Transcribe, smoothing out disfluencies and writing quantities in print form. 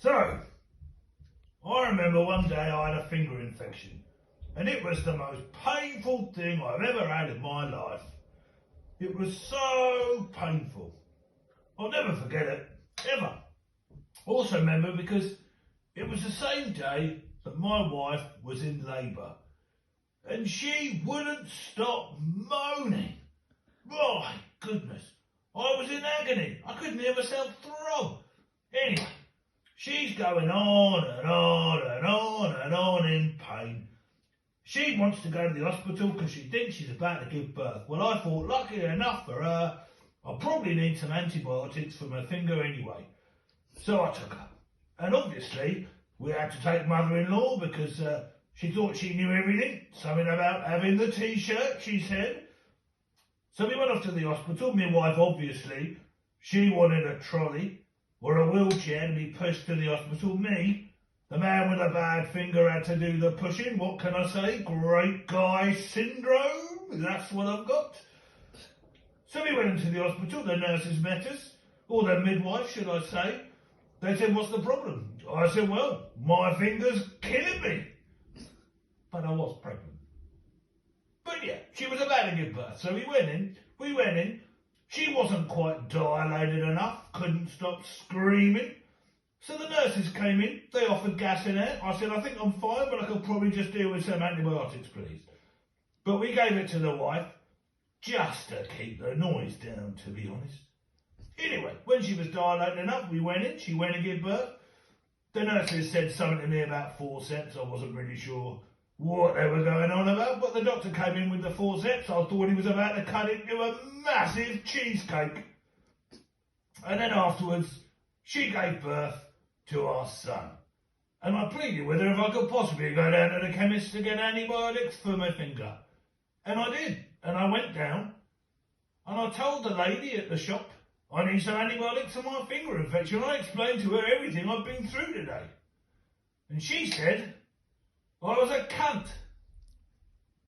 So, I remember one day I had a finger infection, and it was the most painful thing I've ever had in my life. It was so painful. I'll never forget it, ever. Also remember because it was the same day that my wife was in labour, and she wouldn't stop moaning. My goodness, I was in agony. I couldn't hear myself throb. Anyway, she's going on and on and on and on in pain. She wants to go to the hospital because she thinks she's about to give birth. Well, I thought, lucky enough for her, I'll probably need some antibiotics for my finger anyway. So I took her. And obviously, we had to take mother-in-law because she thought she knew everything. Something about having the T-shirt, she said. So we went off to the hospital. My wife, obviously, she wanted a trolley or a wheelchair to be pushed to the hospital. Me, the man with a bad finger, had to do the pushing. What can I say? Great guy syndrome. That's what I've got. So we went into the hospital. The nurses met us, or the midwife, should I say. They said, what's the problem? I said, well, my finger's killing me. But I was pregnant. But yeah, she was about to give birth. So we went in. She wasn't quite dilated enough, couldn't stop screaming. So the nurses came in, they offered gas in air. I said, I think I'm fine, but I could probably just deal with some antibiotics, please. But we gave it to the wife, just to keep the noise down, to be honest. Anyway, when she was dilating enough, we went in, she went to give birth. The nurses said something to me about forceps. I wasn't really sure what they were going on about, but the doctor came in with the forceps. I thought he was about to cut into a massive cheesecake. And then afterwards, she gave birth to our son. And I pleaded with her if I could possibly go down to the chemist to get antibiotics for my finger. And I did. And I went down, and I told the lady at the shop, I need some antibiotics for my finger infection. I explained to her everything I've been through today. And she said I was a cunt.